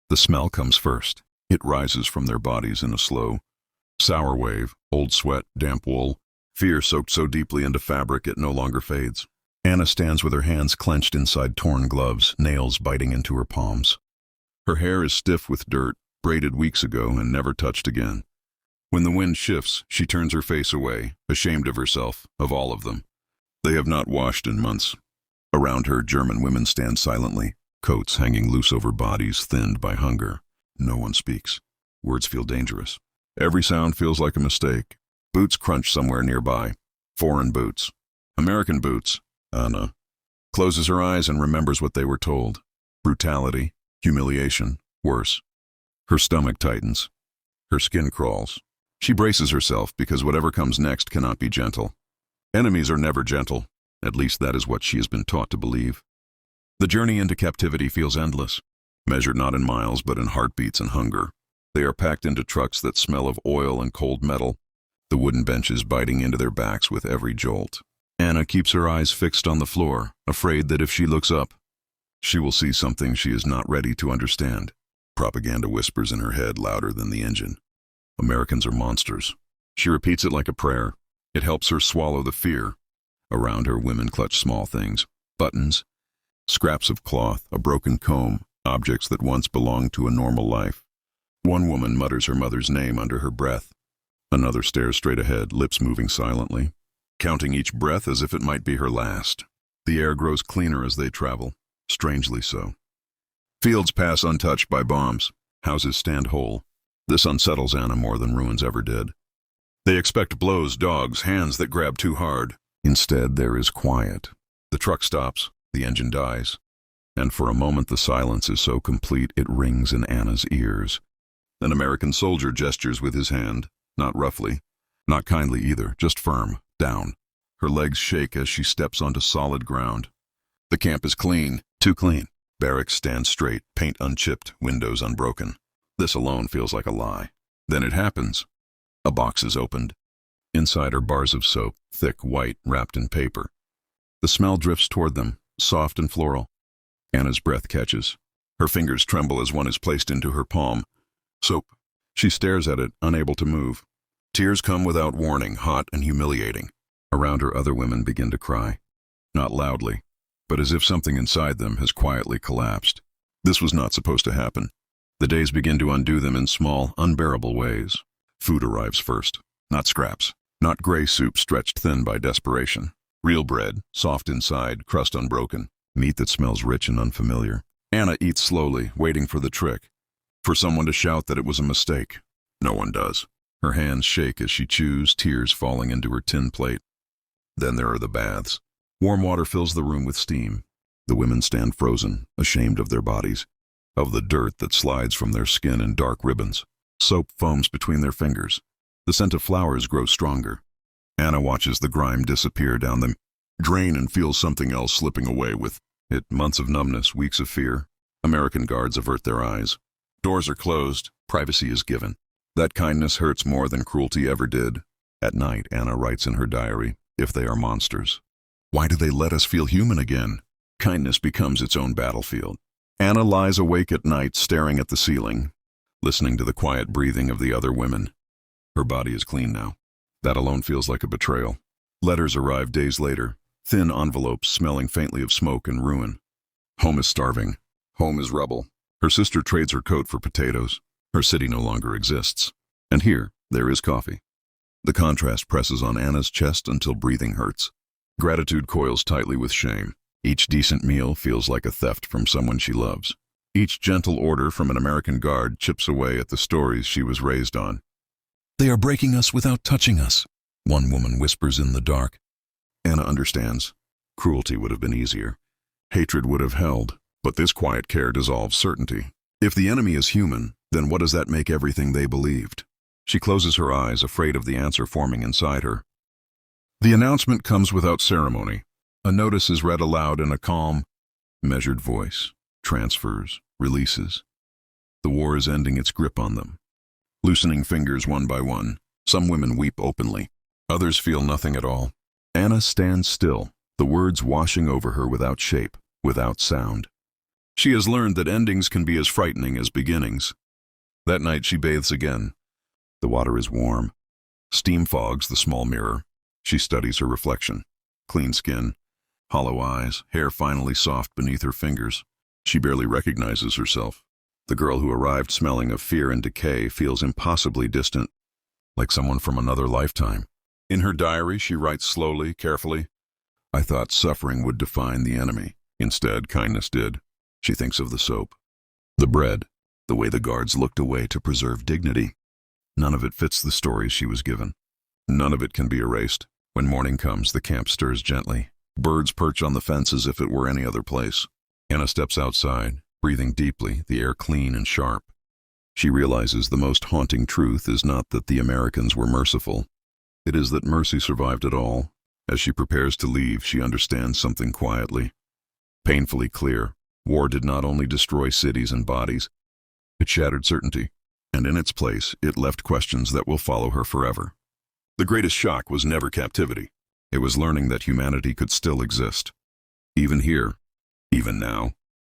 The smell comes first. It rises from their bodies in a slow, sour wave, old sweat, damp wool, fear soaked so deeply into fabric it no longer fades. Anna stands with her hands clenched inside torn gloves, nails biting into her palms. Her hair is stiff with dirt, braided weeks ago and never touched again. When the wind shifts, she turns her face away, ashamed of herself, of all of them. They have not washed in months. Around her, German women stand silently, coats hanging loose over bodies thinned by hunger. No one speaks. Words feel dangerous. Every sound feels like a mistake. Boots crunch somewhere nearby. Foreign boots. American boots. Anna closes her eyes and remembers what they were told. Brutality, humiliation, worse. Her stomach tightens. Her skin crawls. She braces herself because whatever comes next cannot be gentle. Enemies are never gentle. At least that is what she has been taught to believe. The journey into captivity feels endless, measured not in miles but in heartbeats and hunger. They are packed into trucks that smell of oil and cold metal, the wooden benches biting into their backs with every jolt. Anna keeps her eyes fixed on the floor, afraid that if she looks up, she will see something she is not ready to understand. Propaganda whispers in her head louder than the engine. Americans are monsters. She repeats it like a prayer. It helps her swallow the fear. Around her, women clutch small things. Buttons, scraps of cloth, a broken comb, objects that once belonged to a normal life. One woman mutters her mother's name under her breath. Another stares straight ahead, lips moving silently, counting each breath as if it might be her last. The air grows cleaner as they travel, strangely so. Fields pass untouched by bombs. Houses stand whole. This unsettles Anna more than ruins ever did. They expect blows, dogs, hands that grab too hard. Instead, there is quiet. The truck stops, the engine dies, and for a moment the silence is so complete it rings in Anna's ears. An American soldier gestures with his hand, not roughly, not kindly either, just firm, down. Her legs shake as she steps onto solid ground. The camp is clean, too clean. Barracks stand straight, paint unchipped, windows unbroken. This alone feels like a lie. Then it happens. A box is opened. Inside are bars of soap, thick, white, wrapped in paper. The smell drifts toward them, soft and floral. Anna's breath catches. Her fingers tremble as one is placed into her palm. Soap. She stares at it, unable to move. Tears come without warning, hot and humiliating. Around her, other women begin to cry. Not loudly, but as if something inside them has quietly collapsed. This was not supposed to happen. The days begin to undo them in small, unbearable ways. Food arrives first. Not scraps. Not gray soup stretched thin by desperation. Real bread, soft inside, crust unbroken. Meat that smells rich and unfamiliar. Anna eats slowly, waiting for the trick. For someone to shout that it was a mistake. No one does. Her hands shake as she chews, tears falling into her tin plate. Then there are the baths. Warm water fills the room with steam. The women stand frozen, ashamed of their bodies, of the dirt that slides from their skin in dark ribbons. Soap foams between their fingers. The scent of flowers grows stronger. Anna watches the grime disappear down them, drain and feels something else slipping away with it. Months of numbness, weeks of fear. American guards avert their eyes. Doors are closed. Privacy is given. That kindness hurts more than cruelty ever did. At night, Anna writes in her diary, if they are monsters. Why do they let us feel human again? Kindness becomes its own battlefield. Anna lies awake at night, staring at the ceiling, listening to the quiet breathing of the other women. Her body is clean now. That alone feels like a betrayal. Letters arrive days later, thin envelopes smelling faintly of smoke and ruin. Home is starving. Home is rubble. Her sister trades her coat for potatoes. Her city no longer exists. And here, there is coffee. The contrast presses on Anna's chest until breathing hurts. Gratitude coils tightly with shame. Each decent meal feels like a theft from someone she loves. Each gentle order from an American guard chips away at the stories she was raised on. They are breaking us without touching us, one woman whispers in the dark. Anna understands. Cruelty would have been easier. Hatred would have held. But this quiet care dissolves certainty. If the enemy is human, then what does that make everything they believed? She closes her eyes, afraid of the answer forming inside her. The announcement comes without ceremony. A notice is read aloud in a calm, measured voice. Transfers, releases. The war is ending its grip on them. Loosening fingers one by one. Some women weep openly. Others feel nothing at all. Anna stands still, the words washing over her without shape, without sound. She has learned that endings can be as frightening as beginnings. That night she bathes again. The water is warm. Steam fogs the small mirror. She studies her reflection. Clean skin, hollow eyes, hair finally soft beneath her fingers. She barely recognizes herself. The girl who arrived smelling of fear and decay feels impossibly distant, like someone from another lifetime. In her diary, she writes slowly, carefully, "I thought suffering would define the enemy. Instead, kindness did." She thinks of the soap, the bread, the way the guards looked away to preserve dignity. None of it fits the stories she was given. None of it can be erased. When morning comes, the camp stirs gently. Birds perch on the fence as if it were any other place. Anna steps outside, breathing deeply, the air clean and sharp. She realizes the most haunting truth is not that the Americans were merciful. It is that mercy survived it all. As she prepares to leave, she understands something quietly, painfully clear. War did not only destroy cities and bodies, it shattered certainty, and in its place, it left questions that will follow her forever. The greatest shock was never captivity. It was learning that humanity could still exist. Even here, even now.